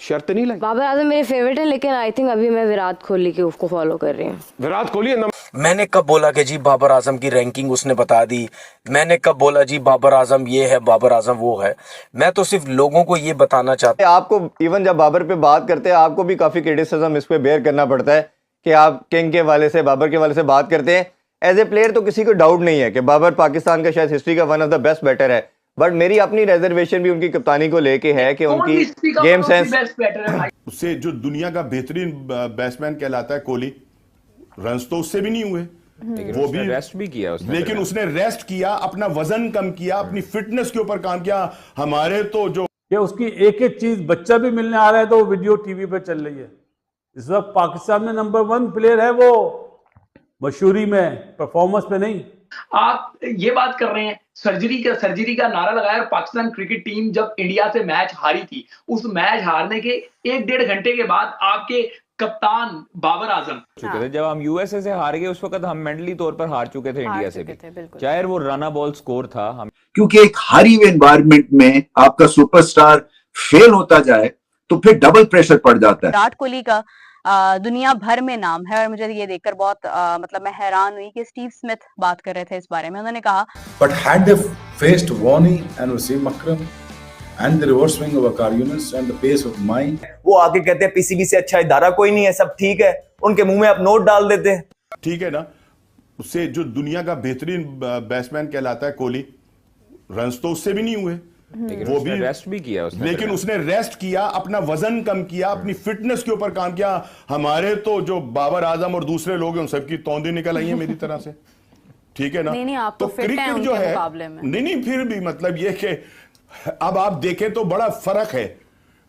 शर्त नहीं लगी। बाबर आजम मेरे फेवरेट है, लेकिन आई थिंक अभी मैं विराट कोहली के उसको फॉलो कर रही हूँ। विराट कोहली मैंने कब बोला कि जी बाबर आजम की रैंकिंग उसने बता दी, मैंने कब बोला जी बाबर आजम ये है बाबर आजम वो है। मैं तो सिर्फ लोगों को ये बताना चाहता हूं। आपको इवन जब बाबर पे बात करते हैं आपको भी काफ़ी क्रिटिसिज्म इस पे बेयर करना पड़ता है कि आप किंग के वाले से, बाबर के वाले से बात करते हैं। एज ए प्लेयर तो किसी को डाउट नहीं है कि बाबर पाकिस्तान का शायद हिस्ट्री का one of the best batter है, बट मेरी अपनी रिजर्वेशन भी उनकी कप्तानी को लेके है कि उनकी गेम सेंस। उससे जो दुनिया का बेहतरीन बैट्समैन कहलाता है कोहली, रन्स तो उससे भी नहीं हुए, वो भी रेस्ट भी किया उसने, लेकिन उसने रेस्ट किया, अपना वजन कम किया, अपनी फिटनेस के ऊपर काम किया। हमारे तो जो कि उसकी एक एक चीज, बच्चा भी मिलने आ रहा है तो वो वीडियो टीवी पे चल रही है। इस वक्त पाकिस्तान में नंबर 1 प्लेयर है वो, मशहूरी में, परफॉर्मेंस पे नहीं। आप ये बात कर रहे हैं सर्जरी का नारा लगाया, और पाकिस्तान क्रिकेट टीम जब इंडिया से मैच हारी थी, उस मैच हारने के 1-1.5 घंटे के बाद आपके कप्तान बाबर आजम चुके थे। जब हम यूएसए से हार गए उस वक्त हम मेंटली तौर पर हार चुके थे इंडिया से भी, चाहे वो रन बॉल स्कोर था हम, क्योंकि एक हारी हुए एनवायरनमेंट में आपका सुपरस्टार फेल होता जाए तो फिर डबल प्रेशर पड़ जाता है। विराट कोहली का दुनिया भर में नाम है, और मुझे ये देखकर बहुत मतलब मैं हैरान हुई कि स्टीव स्मिथ बात कर रहे थे इस बारे में। उन्होंने कहा but had they faced Warney and Wasim Akram and the reverse swing of Waqar Younis and the pace of mine, वो आगे कहते हैं पीसीबी से अच्छा इदारा कोई नहीं है, सब ठीक है, उनके मुंह में आप नोट डाल देते हैं। ठीक है ना, उससे जो दुनिया का बेहतरीन बैट्समैन कहलाता है कोहली, रन्स तो उससे भी नहीं हुए, वो भी रेस्ट भी किया उसने, लेकिन उसने रेस्ट किया, अपना वजन कम किया, अपनी फिटनेस के ऊपर काम किया। हमारे तो जो बाबर आजम और दूसरे लोग हैं उन सबकी तौंदी निकल आई है मेरी तरह से, ठीक है ना। नहीं, आप तो क्रिकेट जो है, नहीं फिर भी मतलब ये कि अब आप देखें तो बड़ा फर्क है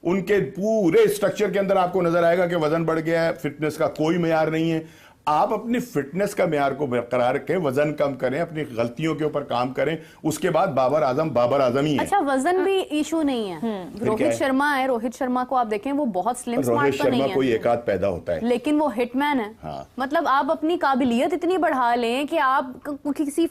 उनके पूरे स्ट्रक्चर के अंदर। आपको नजर आएगा कि वजन बढ़ गया है, फिटनेस का कोई मेयार नहीं है। आप अपनी फिटनेस का मेयार को बरकरार रखें, वजन कम करें, अपनी गलतियों के ऊपर काम करें, उसके बाद बाबर आजम ही है। अच्छा, वजन भी इशू नहीं है। रोहित शर्मा है, रोहित शर्मा को आप देखें वो बहुत स्लिम स्मार्ट तो नहीं है, कोई एक आध पैदा होता है, लेकिन वो हिटमैन है। हाँ। मतलब आप अपनी काबिलियत इतनी बढ़ा लें कि आप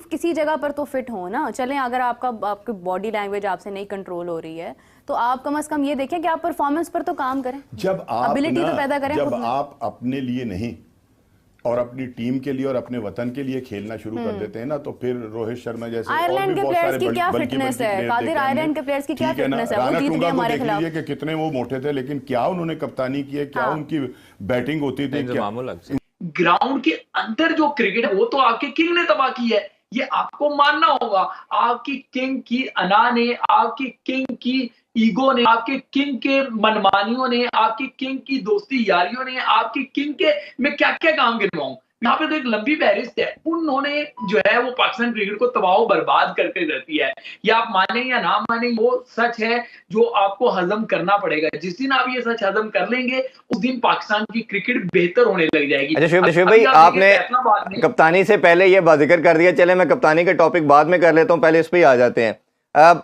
किसी जगह पर तो फिट हो ना। चलें, अगर आपकी बॉडी लैंग्वेज आपसे नहीं कंट्रोल हो रही है तो आप कम से कम ये देखें कि आप परफॉर्मेंस पर तो काम करें, जब आप एबिलिटी तो पैदा करें। जब आप अपने लिए नहीं और अपनी टीम के लिए और अपने वतन के लिए खेलना शुरू कर देते हैं ना, तो फिर रोहित शर्मा जैसे आयरलैंड के प्लेयर्स की क्या फिटनेस है, कादिर आयरलैंड के प्लेयर्स की क्या फिटनेस है, वो जीत गए हमारे खिलाफ। कि कितने वो मोटे थे, लेकिन क्या उन्होंने कप्तानी की है, क्या उनकी बैटिंग होती थी, ग्राउंड के अंदर जो क्रिकेट है वो तो आपके किंग ने तबाह की है, ये आपको मानना होगा। आपकी किंग की अना ने, आपकी किंग की ईगो ने, आपके किंग के मनमानियों ने, आपकी किंग की दोस्ती यारियों ने, आपकी किंग के मैं क्या क्या काम गिनवाऊं, यहाँ पे तो एक लंबी फहरिस्त है। उन्होंने जो है वो पाकिस्तान क्रिकेट को तबाह बर्बाद करके रहती है। या आप माने या ना माने, वो सच है जो आपको हजम करना पड़ेगा। जिस दिन आप ये सच हजम कर लेंगे उस दिन पाकिस्तान की क्रिकेट बेहतर होने लग जाएगी। अच्छा शिव भाई, आपने कप्तानी से पहले ये जिक्र कर दिया, चले मैं कप्तानी का टॉपिक बाद में कर लेता हूँ, पहले इस पे ही आ जाते हैं।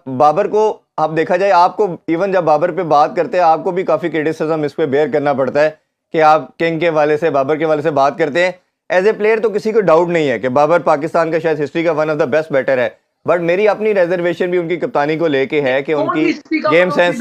बाबर को आप देखा जाए, आपको इवन जब बाबर पे बात करते हैं आपको भी काफी क्रिटिसिज्म इस पे बेयर करना पड़ता है कि आप किंग के वाले से, बाबर के वाले से बात करते हैं। एज ए प्लेयर तो किसी को डाउट नहीं है कि बाबर पाकिस्तान का शायद हिस्ट्री का one of the best batter है, बट मेरी अपनी रिजर्वेशन भी उनकी कप्तानी को लेके है कि उनकी गेम सेंस।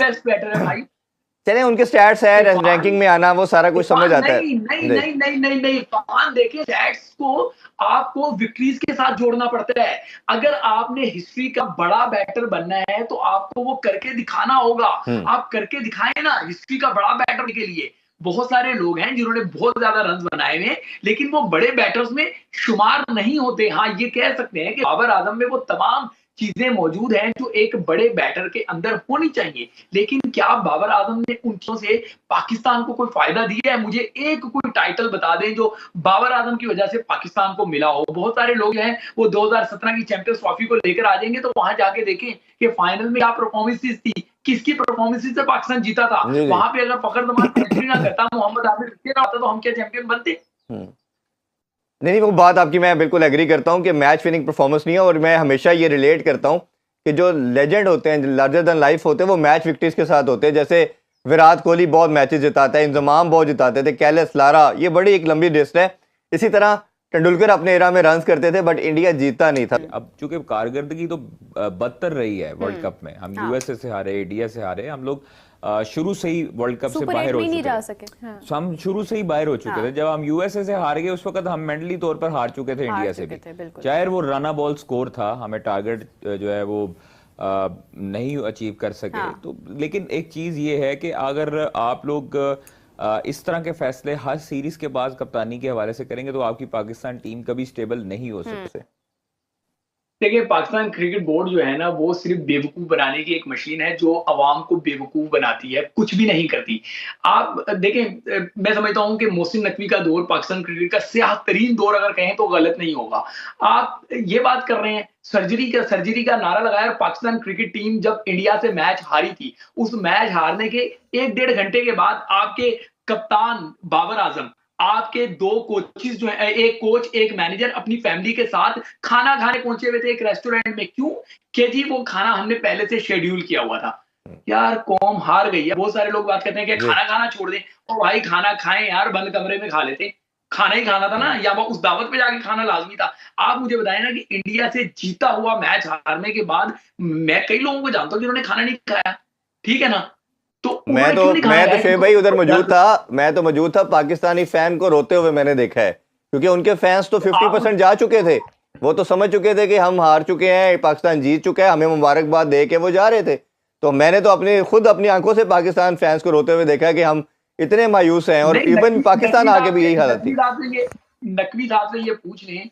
चले उनके स्टैट्स है, रैंकिंग में आना, वो सारा कुछ समझ आता है। नहीं, फहान देखिए, स्टैट्स को आपको विक्ट्रीज के साथ जोड़ना पड़ता है। अगर आपने हिस्ट्री का बड़ा बैटर बनना है तो आपको वो करके दिखाना होगा। आप करके दिखाएं ना हिस्ट्री का बड़ा बैटर के लिए। बहुत सारे लोग हैं जिन्होंने बहुत ज्यादा रन बनाए हुए, लेकिन वो बड़े बैटर्स में शुमार नहीं होते। हाँ, ये कह सकते हैं कि बाबर आजम में वो तमाम चीजें मौजूद हैं जो एक बड़े बैटर के अंदर होनी चाहिए, लेकिन क्या बाबर आजम ने उन चीजों से पाकिस्तान को कोई फायदा दिया है? मुझे एक कोई टाइटल बता दें जो बाबर आजम की वजह से पाकिस्तान को मिला हो। बहुत सारे लोग हैं वो 2017 की चैंपियंस ट्रॉफी को लेकर आ जाएंगे, तो वहां जाके देखें कि फाइनल में क्या परफॉर्मेंसेस थी, किसकी परफॉर्मेंसेस से पाकिस्तान जीता था। वहां पे अगर फखर जमान सेंचुरी ना करता, मोहम्मद आमिर ना होता, तो हम क्या चैंपियन बनते? नहीं, वो बात आपकी मैं बिल्कुल एग्री करता हूं कि मैच विनिंग परफॉर्मेंस नहीं है, और मैं हमेशा ये रिलेट करता हूं कि जो लेजेंड होते हैं, लार्जर देन लाइफ होते हैं, वो मैच विक्ट्रीज के साथ होते हैं। जैसे विराट कोहली बहुत मैचेस जिताता है, इंजमाम बहुत जिताते थे, कैलेस, लारा, ये बड़ी एक लंबी लिस्ट है। इसी तरह तेंदुलकर अपने एरा में रन्स करते थे, बट इंडिया जीता नहीं था। अब चूंकि कारकर्दगी तो बदतर रही है वर्ल्ड कप में, हम यूएसए से हारे, इंडिया से हारे, हम लोग शुरू से ही वर्ल्ड कप से सुपर बाहर 8 हो भी नहीं चुके जा थे। सके। हाँ। हम शुरू से ही बाहर हो चुके थे। जब हम यूएसए से हार गए उस वक्त हम मेंटली तौर पर हार चुके थे इंडिया से भी। चाहे वो रन बॉल स्कोर था, हमें टारगेट जो है वो नहीं अचीव कर सके। तो लेकिन एक चीज ये है कि अगर आप लोग इस तरह के फैसले हर सीरीज के बाद कप्तानी के हवाले से करेंगे तो आपकी पाकिस्तान टीम कभी स्टेबल नहीं हो सकते। देखिए, पाकिस्तान क्रिकेट बोर्ड जो है ना, वो सिर्फ बेवकूफ बनाने की एक मशीन है जो अवाम को बेवकूफ बनाती है, कुछ भी नहीं करती। आप देखें, मैं समझता हूं कि मोहसिन नकवी का दौर पाकिस्तान क्रिकेट का स्याह तरीन दौर अगर कहें तो गलत नहीं होगा। आप ये बात कर रहे हैं सर्जरी का नारा लगाया, और पाकिस्तान क्रिकेट टीम जब इंडिया से मैच हारी थी, उस मैच हारने के 1-1.5 घंटे के बाद आपके कप्तान बाबर आजम, आपके 2 कोचेस जो है, एक कोच एक मैनेजर अपनी फैमिली के साथ खाना खाने पहुंचे हुए थे एक रेस्टोरेंट में। क्यों? कि जी वो खाना हमने पहले से शेड्यूल किया हुआ था। यार कौम हार गई है। बहुत सारे लोग बात करते हैं कि खाना खाना छोड़ दें। और भाई खाना खाएं यार, बंद कमरे में खा लेते। खाना ही खाना था ना, या वो उस दावत पे जाके खाना लाजमी था। आप मुझे बताएं ना कि इंडिया से जीता हुआ मैच हारने के बाद मैं कई लोगों को जानता हूं जिन्होंने खाना नहीं खाया, ठीक है ना। तो मैं तो शेख भाई उधर मौजूद था। मैं तो मौजूद था, पाकिस्तानी फैन को रोते हुए मैंने देखा है, क्योंकि उनके फैंस तो 50% जा चुके थे। वो तो समझ चुके थे कि हम हार चुके हैं, पाकिस्तान जीत चुका है, हमें मुबारकबाद दे के वो जा रहे थे। तो मैंने तो खुद अपनी आंखों से पाकिस्तान फैंस को रोते हुए देखा कि हम इतने मायूस हैं, और इवन पाकिस्तान आगे भी यही हालत थी। नकवी साहब से ये पूछ लें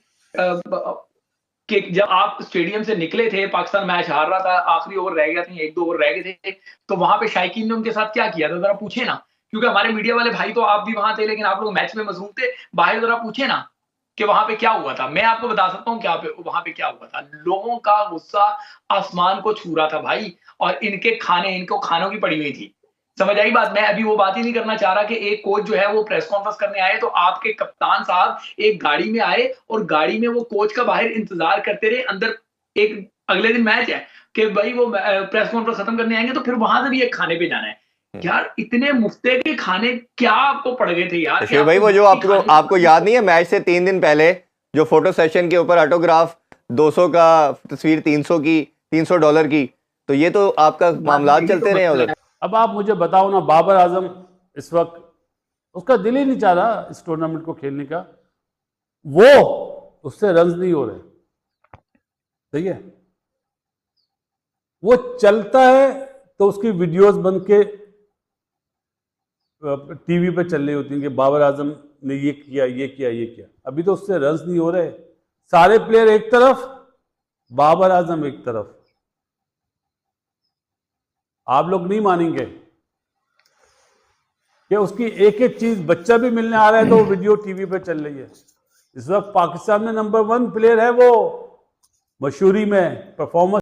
कि जब आप स्टेडियम से निकले थे, पाकिस्तान मैच हार रहा था, आखिरी ओवर रह गया था, 1-2 ओवर रह गए थे, तो वहां पे शायकीन ने उनके साथ क्या किया था, जरा पूछे ना। क्योंकि हमारे मीडिया वाले भाई तो आप भी वहां थे, लेकिन आप लोग मैच में मसरूफ थे, बाहर जरा पूछे ना कि वहां पे क्या हुआ था। मैं आपको बता सकता हूँ वहां पे क्या हुआ था। लोगों का गुस्सा आसमान को छू रहा था भाई, और इनको खानों की पड़ी हुई थी। समझ आई बात। मैं अभी वो बात ही नहीं करना चाह रहा कि एक कोच जो है वो प्रेस कॉन्फ्रेंस करने आए, तो आपके कप्तान साहब एक गाड़ी में आए और गाड़ी में वो कोच का बाहर इंतजार करते रहे। अंदर एक अगले दिन मैच है कि भाई वो प्रेस कॉन्फ्रेंस खत्म करने आएंगे, तो फिर वहां से भी एक खाने पे जाना है। यार इतने मुफ्ते के खाने क्या आपको पड़ गए थे यार? शेख भाई, वो जो आपको याद नहीं है, मैच से 3 दिन पहले जो फोटो सेशन के ऊपर ऑटोग्राफ 200 का तस्वीर 300 की, $300 की, तो ये तो आपका मामला चलते रहे उधर। अब आप मुझे बताओ ना, बाबर आजम इस वक्त उसका दिल ही नहीं चाह रहा इस टूर्नामेंट को खेलने का, वो उससे रन्स नहीं हो रहे, ठीक है। वो चलता है तो उसकी वीडियोस बन के टीवी पे चल रही होती हैं कि बाबर आजम ने ये किया, ये किया, ये किया। अभी तो उससे रन्स नहीं हो रहे। सारे प्लेयर एक तरफ, बाबर आजम एक तरफ। आप लोग नहीं मानेंगे कि उसकी एक एक चीज, बच्चा भी मिलने आ रहा है तो वो वीडियो टीवी पे चल रही है। इस वक्त पाकिस्तान में नंबर 1 प्लेयर है वो, मशहूरी में, परफॉर्मेंस